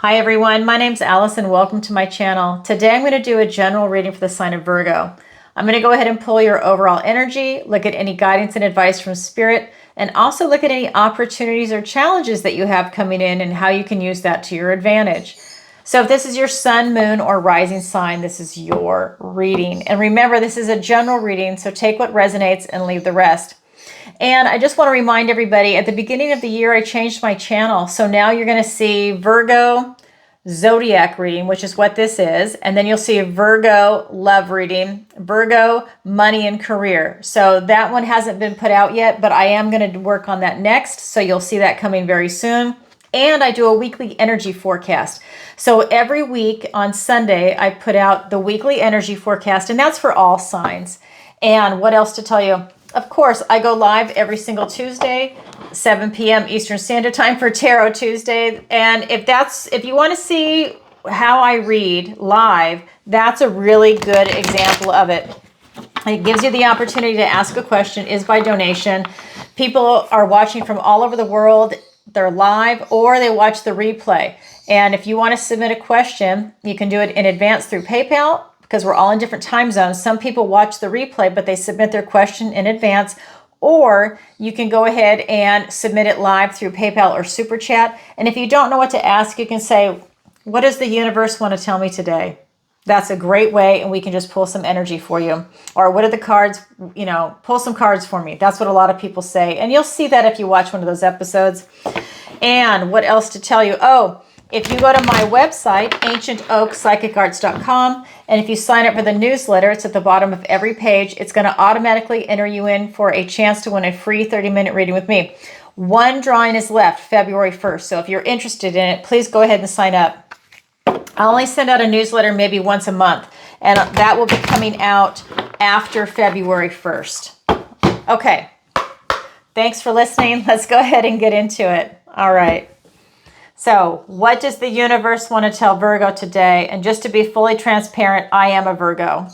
Hi everyone, my name's Allison. Welcome to my channel. Today I'm going to do a general reading for the sign of Virgo. I'm going to go ahead and pull your overall energy, look at any guidance and advice from Spirit, and also look at any opportunities or challenges that you have coming in and how you can use that to your advantage. So if this is your sun, moon, or rising sign, this is your reading. And remember, this is a general reading, so take what resonates and leave the rest. And I just want to remind everybody, at the beginning of the year, I changed my channel. So now you're going to see Virgo Zodiac reading, which is what this is. And then you'll see a Virgo love reading, Virgo money and career. So that one hasn't been put out yet, but I am going to work on that next. So you'll see that coming very soon. And I do a weekly energy forecast. So every week on Sunday, I put out the weekly energy forecast, and that's for all signs. And what else to tell you? Of course, I go live every single Tuesday, 7 p.m. Eastern Standard Time for Tarot Tuesday. And if you want to see how I read live, that's a really good example of it. It gives you the opportunity to ask a question, is by donation. People are watching from all over the world. They're live or they watch the replay. And if you want to submit a question, you can do it in advance through PayPal, because we're all in different time zones. Some people watch the replay, but they submit their question in advance, or you can go ahead and submit it live through PayPal or Super Chat. And if you don't know what to ask, you can say, what does the universe want to tell me today? That's a great way, and we can just pull some energy for you. Or what are the cards, pull some cards for me. That's what a lot of people say. And you'll see that if you watch one of those episodes. And what else to tell you? Oh, if you go to my website, ancientoakpsychicarts.com, and if you sign up for the newsletter, it's at the bottom of every page. It's going to automatically enter you in for a chance to win a free 30-minute reading with me. One drawing is left, February 1st. So if you're interested in it, please go ahead and sign up. I only send out a newsletter maybe once a month, and that will be coming out after February 1st. Okay. Thanks for listening. Let's go ahead and get into it. All right. So what does the universe want to tell Virgo today? And just to be fully transparent, I am a Virgo.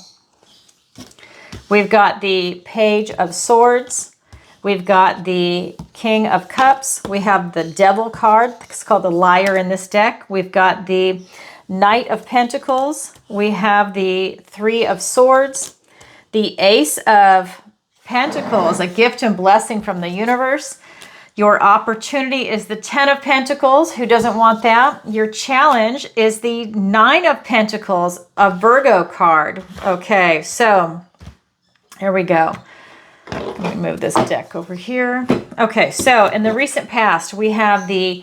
We've got the Page of Swords. We've got the King of Cups. We have the Devil card. It's called the Liar in this deck. We've got the Knight of Pentacles. We have the Three of Swords. The Ace of Pentacles, a gift and blessing from the universe. Your opportunity is the Ten of Pentacles. Who doesn't want that? Your challenge is the Nine of Pentacles, a Virgo card. Okay, so here we go. Let me move this deck over here. Okay, so in the recent past, we have the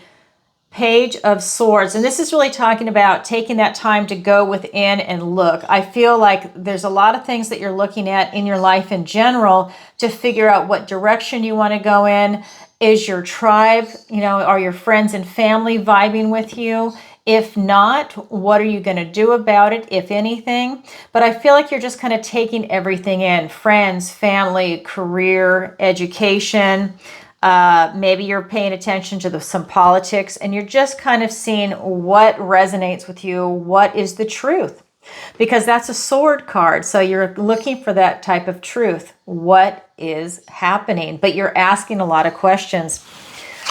Page of Swords, and this is really talking about taking that time to go within and look. I feel like there's a lot of things that you're looking at in your life in general to figure out what direction you want to go in. Is your tribe, are your friends and family vibing with you? If not, what are you going to do about it, if anything? But I feel like you're just kind of taking everything in. Friends, family, career, education. Maybe you're paying attention to some politics, and you're just kind of seeing what resonates with you, what is the truth. Because that's a sword card, so you're looking for that type of truth. What is happening? But you're asking a lot of questions.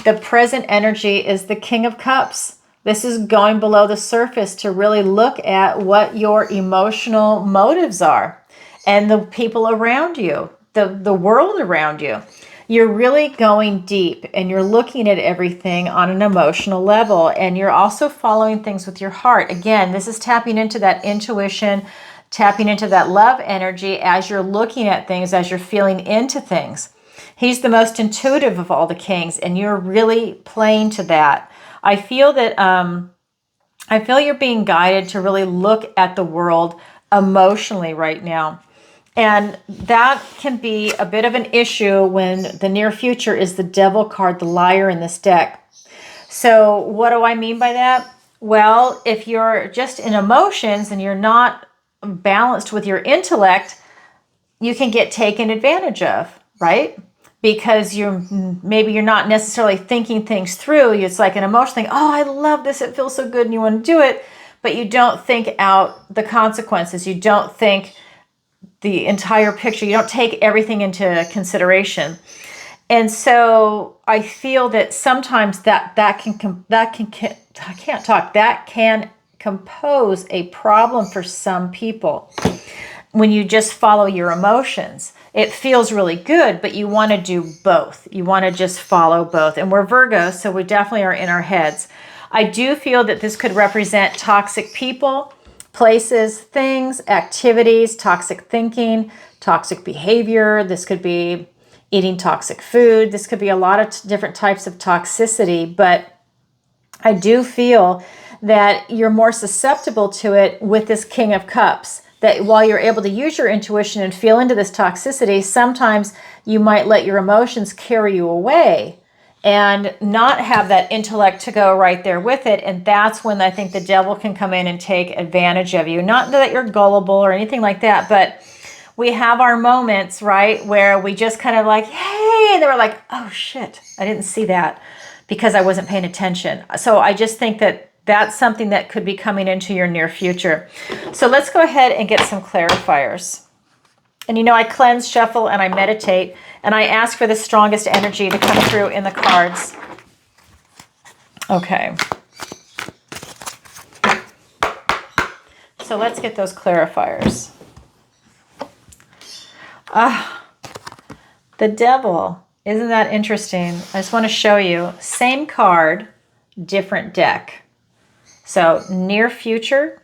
The present energy is the King of Cups. This is going below the surface to really look at what your emotional motives are and the people around you, the world around you. You're really going deep, and you're looking at everything on an emotional level, and you're also following things with your heart. Again, this is tapping into that intuition, tapping into that love energy as you're looking at things, as you're feeling into things. He's the most intuitive of all the kings, and you're really playing to that. I feel you're being guided to really look at the world emotionally right now. And that can be a bit of an issue when the near future is the Devil card, the Liar in this deck. So what do I mean by that? Well, if you're just in emotions and you're not balanced with your intellect, you can get taken advantage of, right? Because maybe you're not necessarily thinking things through. It's like an emotional thing. Oh, I love this. It feels so good. And you want to do it, but you don't think out the consequences. You don't think the entire picture. You don't take everything into consideration. And so I feel that sometimes that can I can't talk, that can compose a problem for some people. When you just follow your emotions, it feels really good, but you want to do both. You want to just follow both. And we're Virgo, so we definitely are in our heads. I do feel that this could represent toxic people, places, things, activities, toxic thinking, toxic behavior. This could be eating toxic food. This could be a lot of different types of toxicity, but I do feel that you're more susceptible to it with this King of Cups. That while you're able to use your intuition and feel into this toxicity, sometimes you might let your emotions carry you away and not have that intellect to go right there with it. And that's when I think the devil can come in and take advantage of you. Not that you're gullible or anything like that, but we have our moments, right, where we just kind of like, hey, and they were like, oh shit, I didn't see that because I wasn't paying attention. So I just think that that's something that could be coming into your near future. So let's go ahead and get some clarifiers. And you know, I cleanse, shuffle, and I meditate, and I ask for the strongest energy to come through in the cards. Okay. So let's get those clarifiers. The devil. Isn't that interesting? I just want to show you. Same card, different deck. So near future,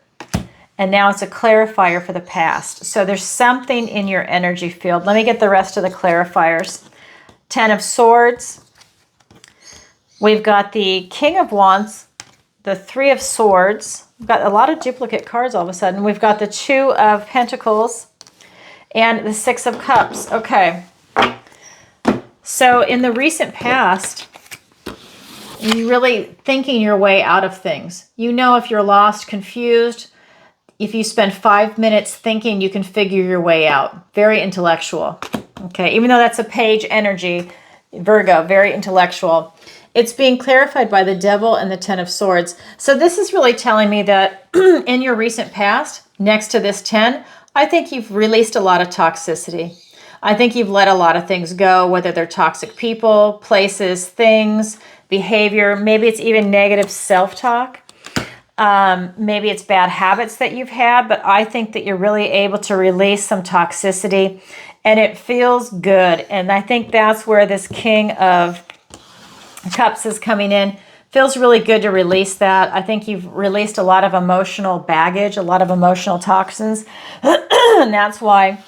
and now it's a clarifier for the past. So there's something in your energy field. Let me get the rest of the clarifiers. 10 of Swords. We've got the King of Wands, the 3 of Swords. We've got a lot of duplicate cards all of a sudden. We've got the 2 of Pentacles and the 6 of Cups. Okay. So in the recent past, you're really thinking your way out of things. You know, if you're lost, confused, if you spend 5 minutes thinking, you can figure your way out. Very intellectual. Okay, even though that's a page energy, Virgo, very intellectual. It's being clarified by the devil and the 10 of Swords. So this is really telling me that in your recent past, next to this 10, I think you've released a lot of toxicity. I think you've let a lot of things go, whether they're toxic people, places, things, behavior. Maybe it's even negative self-talk. Maybe it's bad habits that you've had, but I think that you're really able to release some toxicity, and it feels good. And I think that's where this King of Cups is coming in. Feels really good to release that. I think you've released a lot of emotional baggage, a lot of emotional toxins. And that's why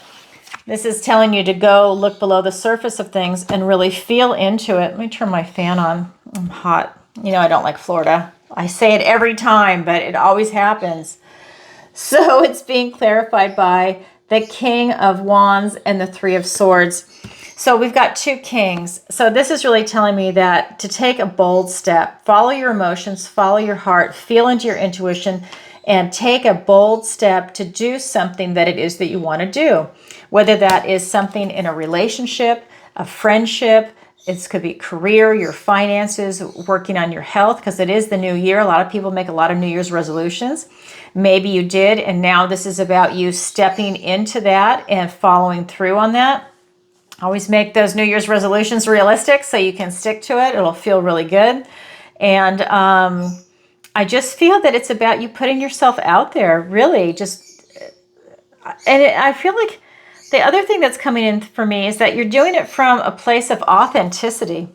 this is telling you to go look below the surface of things and really feel into it. Let me turn my fan on. I'm hot. You know, I don't like Florida. I say it every time, but it always happens. So it's being clarified by the King of Wands and the 3 of Swords. So we've got 2 kings. So this is really telling me that to take a bold step, follow your emotions, follow your heart, feel into your intuition, and take a bold step to do something that it is that you want to do. Whether that is something in a relationship, a friendship, it could be career, your finances, working on your health, because it is the new year. A lot of people make a lot of New Year's resolutions. Maybe you did, and now this is about you stepping into that and following through on that. Always make those New Year's resolutions realistic so you can stick to it. It'll feel really good. And I just feel that it's about you putting yourself out there, really. I feel like the other thing that's coming in for me is that you're doing it from a place of authenticity.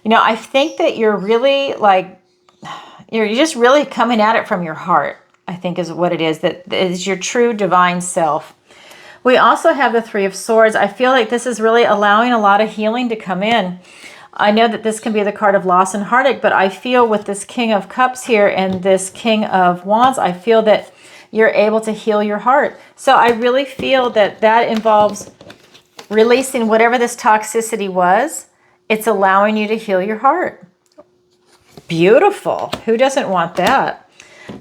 You know, I think that you're really you're just really coming at it from your heart, I think is what it is. That is your true divine self. We also have the 3 of Swords. I feel like this is really allowing a lot of healing to come in. I know that this can be the card of loss and heartache, but I feel with this King of Cups here and this King of Wands, I feel that you're able to heal your heart. So I really feel that that involves releasing whatever this toxicity was. It's allowing you to heal your heart. Beautiful. Who doesn't want that?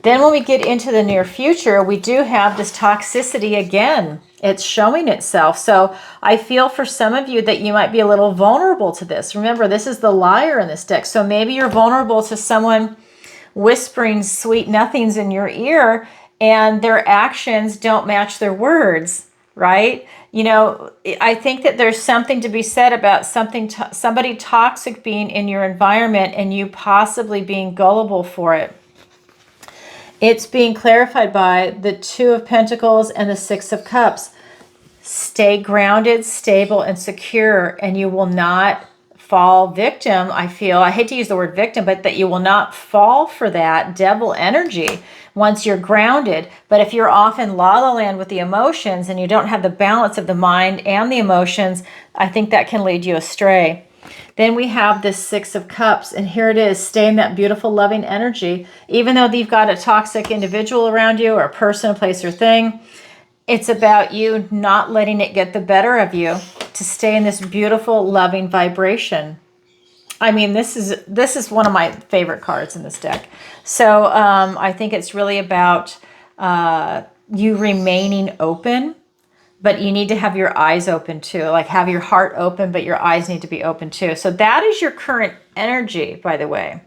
Then when we get into the near future, we do have this toxicity again. It's showing itself. So I feel for some of you that you might be a little vulnerable to this. Remember, this is the liar in this deck. So maybe you're vulnerable to someone whispering sweet nothings in your ear and their actions don't match their words. right? You know, I think that there's something to be said about somebody toxic being in your environment and you possibly being gullible for it. It's being clarified by the Two of Pentacles and the Six of Cups. Stay grounded, stable, and secure, and you will not fall victim, I feel. I hate to use the word victim, but that you will not fall for that devil energy once you're grounded. But if you're off in la-la land with the emotions and you don't have the balance of the mind and the emotions, I think that can lead you astray. Then we have this Six of Cups, and here it is. Stay in that beautiful, loving energy. Even though you've got a toxic individual around you or a person, a place, or thing, it's about you not letting it get the better of you, to stay in this beautiful, loving vibration. I mean, this is one of my favorite cards in this deck. So I think it's really about you remaining open, but you need to have your eyes open too. Like, have your heart open, but your eyes need to be open too. So that is your current energy, by the way.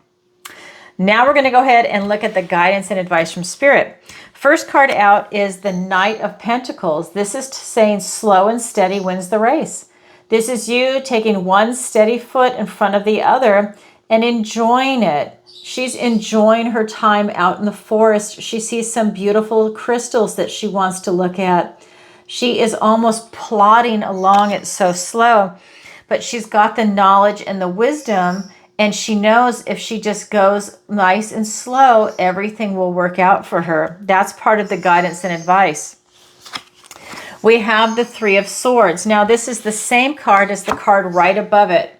Now we're going to go ahead and look at the guidance and advice from Spirit. First card out is the Knight of Pentacles. This is saying slow and steady wins the race. This is you taking one steady foot in front of the other and enjoying it. She's enjoying her time out in the forest. She sees some beautiful crystals that she wants to look at. She is almost plodding along. It's so slow, but she's got the knowledge and the wisdom. And she knows if she just goes nice and slow, everything will work out for her. That's part of the guidance and advice. We have the Three of Swords. Now, this is the same card as the card right above it.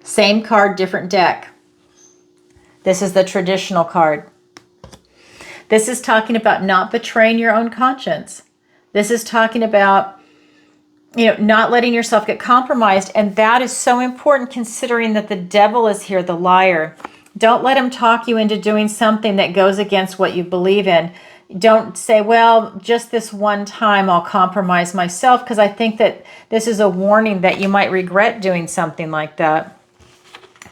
Same card, different deck. This is the traditional card. This is talking about not betraying your own conscience. This is talking about not letting yourself get compromised. And that is so important, considering that the devil is here, the liar. Don't let him talk you into doing something that goes against what you believe in. Don't say, well, just this one time I'll compromise myself, because I think that this is a warning that you might regret doing something like that.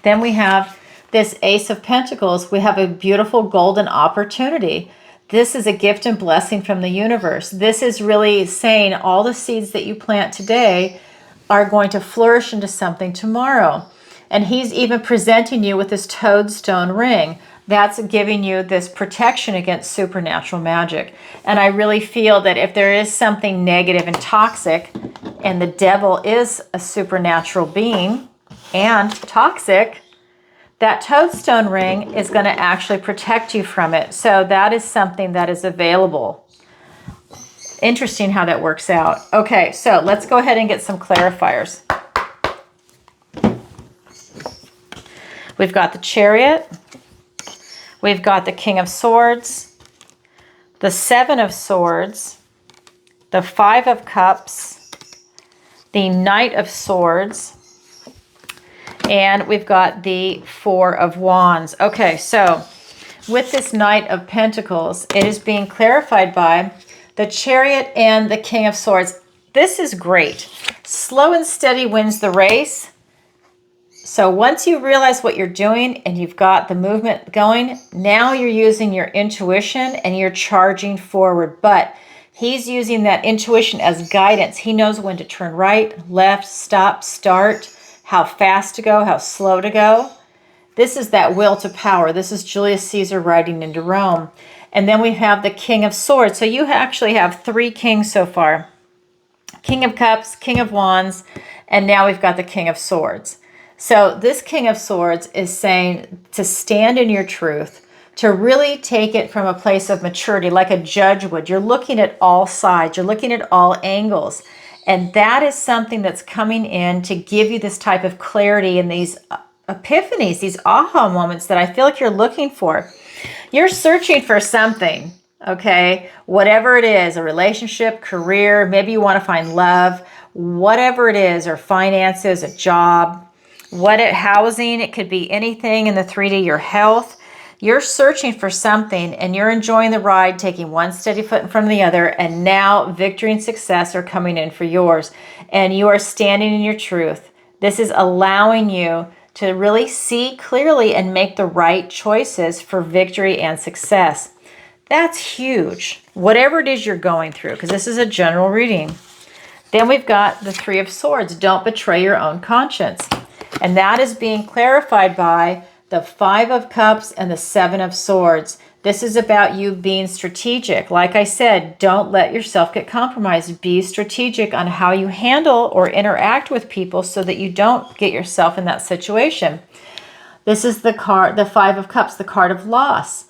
Then we have this Ace of Pentacles. We have a beautiful golden opportunity. This is a gift and blessing from the universe. This is really saying all the seeds that you plant today are going to flourish into something tomorrow. And he's even presenting you with this toadstone ring. That's giving you this protection against supernatural magic. And I really feel that if there is something negative and toxic, and the devil is a supernatural being and toxic, that toadstone ring is going to actually protect you from it. So that is something that is available. Interesting how that works out. Okay, so let's go ahead and get some clarifiers. We've got the Chariot. We've got the King of Swords, the Seven of Swords, the Five of Cups, the Knight of Swords, and we've got the Four of Wands. Okay, so with this Knight of Pentacles, it is being clarified by the Chariot and the King of Swords. This is great. Slow and steady wins the race. So once you realize what you're doing and you've got the movement going, now you're using your intuition and you're charging forward. But he's using that intuition as guidance. He knows when to turn right, left, stop, start, how fast to go, how slow to go. This is that will to power. This is Julius Caesar riding into Rome. And then we have the King of Swords. So you actually have three kings so far. King of Cups, King of Wands, and now we've got the King of Swords. So this King of Swords is saying to stand in your truth, to really take it from a place of maturity, like a judge would. You're looking at all sides. You're looking at all angles. And that is something that's coming in to give you this type of clarity and these epiphanies, these aha moments that I feel like you're looking for. You're searching for something, okay? Whatever it is, a relationship, career, maybe you want to find love, whatever it is, or finances, a job, housing, it could be anything in the 3D, your health. You're searching for something and you're enjoying the ride, taking one steady foot in front of the other, and now victory and success are coming in for yours. And you are standing in your truth. This is allowing you to really see clearly and make the right choices for victory and success. That's huge. Whatever it is you're going through, because this is a general reading. Then we've got the Three of Swords. Don't betray your own conscience. And that is being clarified by the Five of Cups and the Seven of Swords. This is about you being strategic. Like I said, don't let yourself get compromised. Be strategic on how you handle or interact with people so that you don't get yourself in that situation. This is the card, the Five of Cups, the card of loss.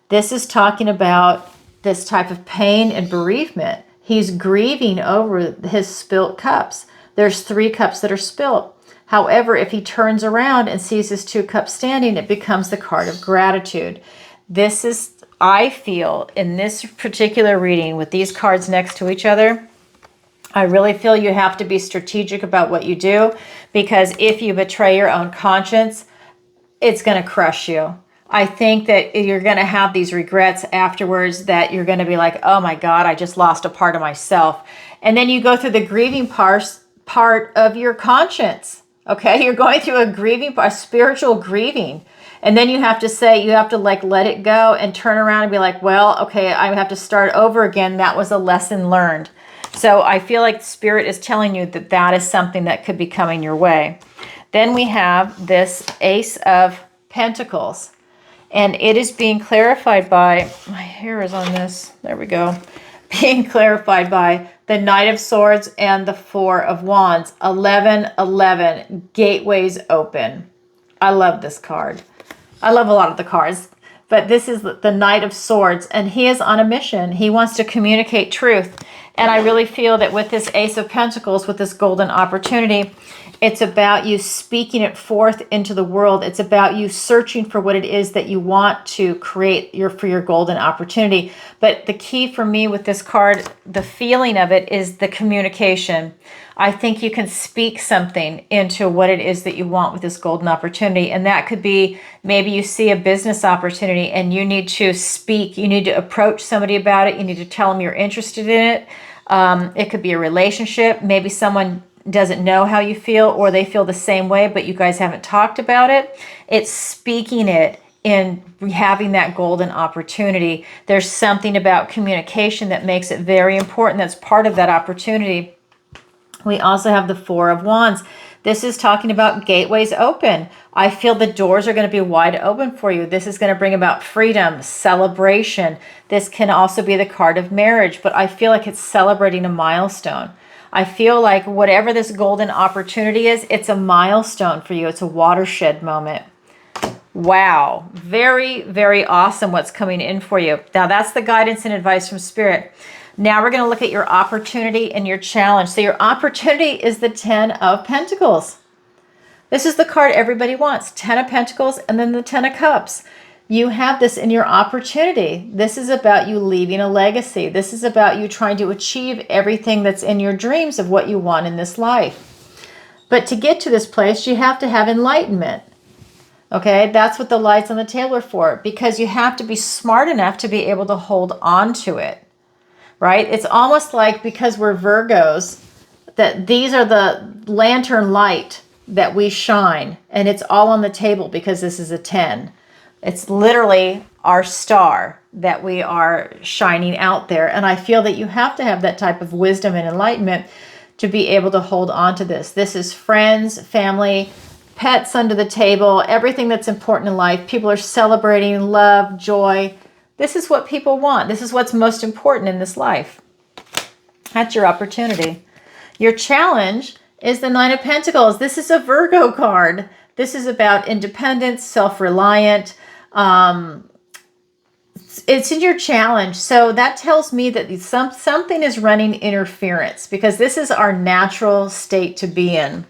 This is talking about this type of pain and bereavement. He's grieving over his spilt cups. There's 3 cups that are spilt. However, if he turns around and sees his 2 cups standing, it becomes the card of gratitude. This is, I feel, in this particular reading with these cards next to each other, I really feel you have to be strategic about what you do, because if you betray your own conscience, it's going to crush you. I think that you're going to have these regrets afterwards, that you're going to be like, oh my God, I just lost a part of myself. And then you go through the grieving part of your conscience. Okay, you're going through a spiritual grieving. And then you have to say, you have to like let it go and turn around and be like, well, okay, I have to start over again. That was a lesson learned. So I feel like Spirit is telling you that that is something that could be coming your way. Then we have this Ace of Pentacles. And it is being clarified by, my hair is on this, there we go, being clarified by the Knight of Swords and the Four of Wands. 1111, gateways open. I love this card. I love a lot of the cards, but this is the Knight of Swords, and he is on a mission. He wants to communicate truth. And I really feel that with this Ace of Pentacles, with this golden opportunity, it's about you speaking it forth into the world. It's about you searching for what it is that you want to create for your golden opportunity. But the key for me with this card, the feeling of it, is the communication. I think you can speak something into what it is that you want with this golden opportunity. And that could be, maybe you see a business opportunity and you need to speak. You need to approach somebody about it. You need to tell them you're interested in it. It could be a relationship. Maybe someone doesn't know how you feel, or they feel the same way, but you guys haven't talked about it. It's speaking it in having that golden opportunity. There's something about communication that makes it very important. That's part of that opportunity. We also have the Four of Wands. This is talking about gateways open. I feel the doors are going to be wide open for you. This is going to bring about freedom, celebration. This can also be the card of marriage, but I feel like it's celebrating a milestone. I feel like whatever this golden opportunity is, it's a milestone for you. It's a watershed moment. Wow. Very, very awesome what's coming in for you. Now, that's the guidance and advice from Spirit. Now we're going to look at your opportunity and your challenge. So your opportunity is the 10 of Pentacles. This is the card everybody wants. 10 of Pentacles and then the 10 of Cups. You have this in your opportunity. This is about you leaving a legacy. This is about you trying to achieve everything that's in your dreams of what you want in this life. But to get to this place, you have to have enlightenment. Okay, that's what the lights on the table are for, because you have to be smart enough to be able to hold on to it, right? It's almost like, because we're Virgos, that these are the lantern light that we shine, and it's all on the table because this is a 10. It's literally our star that we are shining out there. And I feel that you have to have that type of wisdom and enlightenment to be able to hold on to this. This is friends, family, pets under the table, everything that's important in life. People are celebrating love, joy. This is what people want. This is what's most important in this life. That's your opportunity. Your challenge is the Nine of Pentacles. This is a Virgo card. This is about independence, self-reliant. It's in your challenge. So that tells me that something is running interference, because this is our natural state to be in.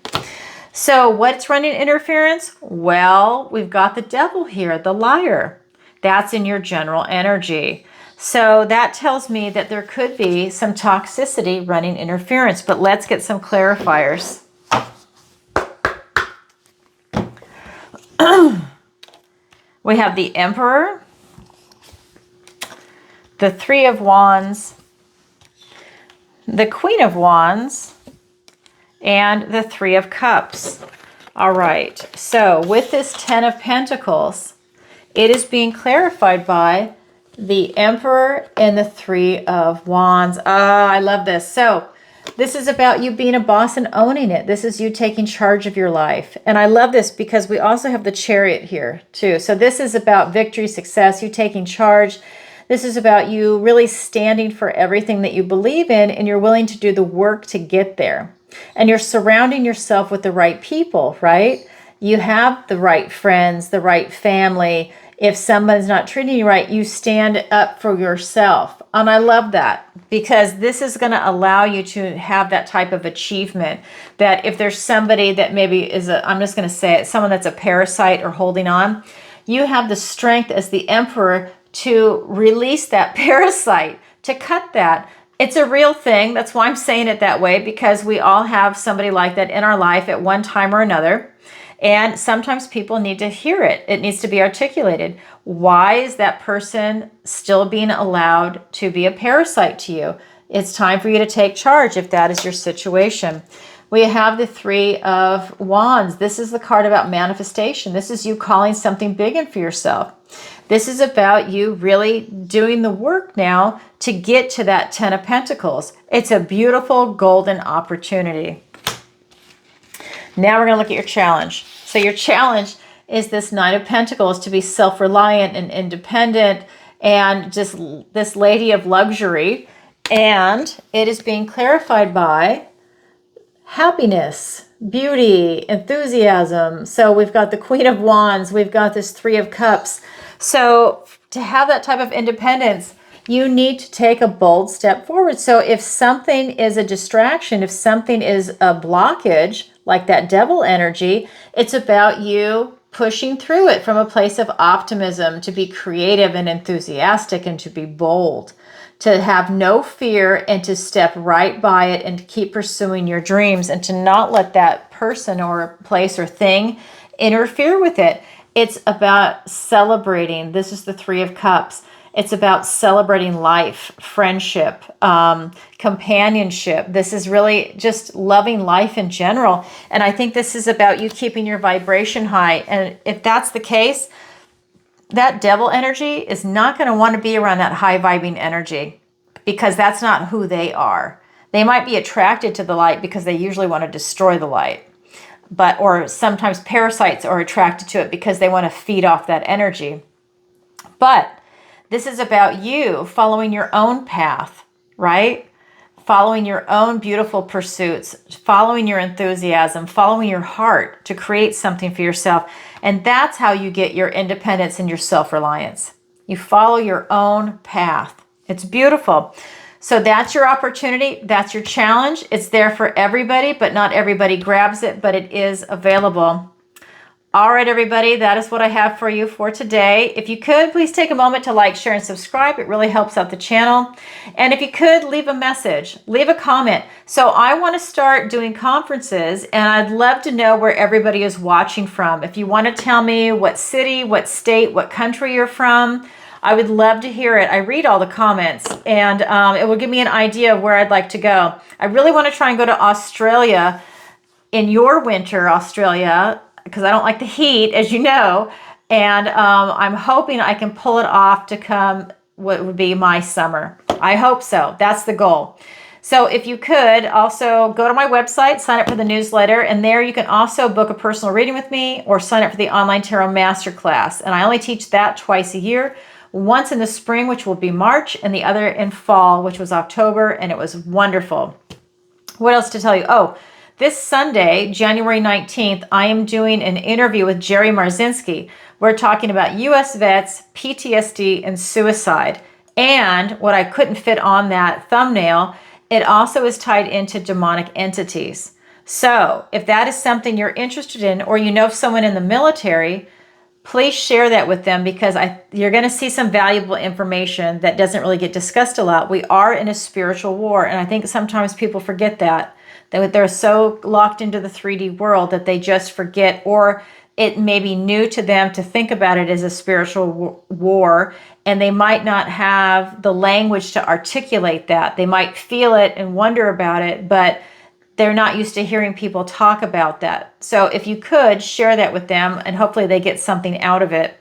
So what's running interference? Well, we've got the devil here, the liar. That's in your general energy. So that tells me that there could be some toxicity running interference, but let's get some clarifiers. We have the Emperor, the Three of Wands, the Queen of Wands, and the Three of Cups. All right, so with this 10 of Pentacles, it is being clarified by the Emperor and the Three of Wands. I love this. So this is about you being a boss and owning it. This is you taking charge of your life. And I love this because we also have the Chariot here too. So this is about victory, success, you taking charge. This is about you really standing for everything that you believe in, and you're willing to do the work to get there. And you're surrounding yourself with the right people, right? You have the right friends, the right family. If someone's not treating you right, you stand up for yourself. And I love that because this is going to allow you to have that type of achievement, that if there's somebody that maybe is I'm just going to say it, someone that's a parasite or holding on, you have the strength as the Emperor to release that parasite, to cut that. It's a real thing. That's why I'm saying it that way, because we all have somebody like that in our life at one time or another. And sometimes people need to hear it. It needs to be articulated. Why is that person still being allowed to be a parasite to you? It's time for you to take charge if that is your situation. We have the Three of Wands. This is the card about manifestation. This is you calling something big in for yourself. This is about you really doing the work now to get to that Ten of Pentacles. It's a beautiful golden opportunity. Now we're going to look at your challenge. So your challenge is this Nine of Pentacles, to be self-reliant and independent and just this lady of luxury. And it is being clarified by happiness, beauty, enthusiasm. So we've got the Queen of Wands. We've got this Three of Cups. So to have that type of independence, you need to take a bold step forward. So if something is a distraction, if something is a blockage, like that devil energy, it's about you pushing through it from a place of optimism, to be creative and enthusiastic and to be bold, to have no fear and to step right by it and to keep pursuing your dreams and to not let that person or place or thing interfere with it. It's about celebrating. This is the Three of Cups. It's about celebrating life, friendship, companionship. This is really just loving life in general. And I think this is about you keeping your vibration high. And if that's the case, that devil energy is not going to want to be around that high vibing energy, because that's not who they are. They might be attracted to the light because they usually want to destroy the light. Or sometimes parasites are attracted to it because they want to feed off that energy. But this is about you following your own path, right? Following your own beautiful pursuits, following your enthusiasm, following your heart to create something for yourself. And that's how you get your independence and your self-reliance. You follow your own path. It's beautiful. So that's your opportunity. That's your challenge. It's there for everybody, but not everybody grabs it, but it is available. All right, everybody, that is what I have for you for today. If you could, please take a moment to like, share, and subscribe. It really helps out the channel. And if you could, leave a message, leave a comment. So I want to start doing conferences, and I'd love to know where everybody is watching from. If you want to tell me what city, what state, what country you're from, I would love to hear it. I read all the comments, and it will give me an idea of where I'd like to go. I really want to try and go to Australia in your winter, Australia, because I don't like the heat, as you know, and I'm hoping I can pull it off to come what would be my summer. I hope so. That's the goal. So if you could also go to my website, sign up for the newsletter, and there you can also book a personal reading with me or sign up for the online tarot masterclass. And I only teach that twice a year, once in the spring, which will be March, and the other in fall, which was October, and it was wonderful. What else to tell you? Oh, this Sunday, January 19th, I am doing an interview with Jerry Marzinski. We're talking about U.S. vets, PTSD, and suicide. And what I couldn't fit on that thumbnail, it also is tied into demonic entities. So if that is something you're interested in, or you know someone in the military, please share that with them, because you're going to see some valuable information that doesn't really get discussed a lot. We are in a spiritual war, and I think sometimes people forget that they're so locked into the 3D world that they just forget, or it may be new to them to think about it as a spiritual war, and they might not have the language to articulate that. They might feel it and wonder about it, but they're not used to hearing people talk about that. So if you could share that with them, and hopefully they get something out of it.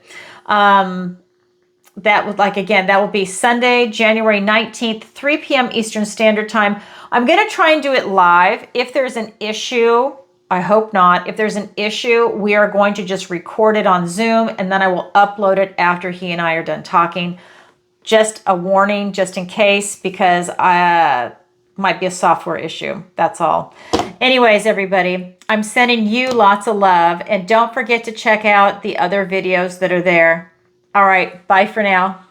that would, like, again, that will be Sunday, January 19th, 3 p.m. Eastern Standard Time. I'm going to try and do it live. If there's an issue, I hope not. If there's an issue, we are going to just record it on Zoom, and then I will upload it after he and I are done talking. Just a warning, just in case, because might be a software issue. That's all. Anyways, everybody, I'm sending you lots of love, and don't forget to check out the other videos that are there. All right, bye for now.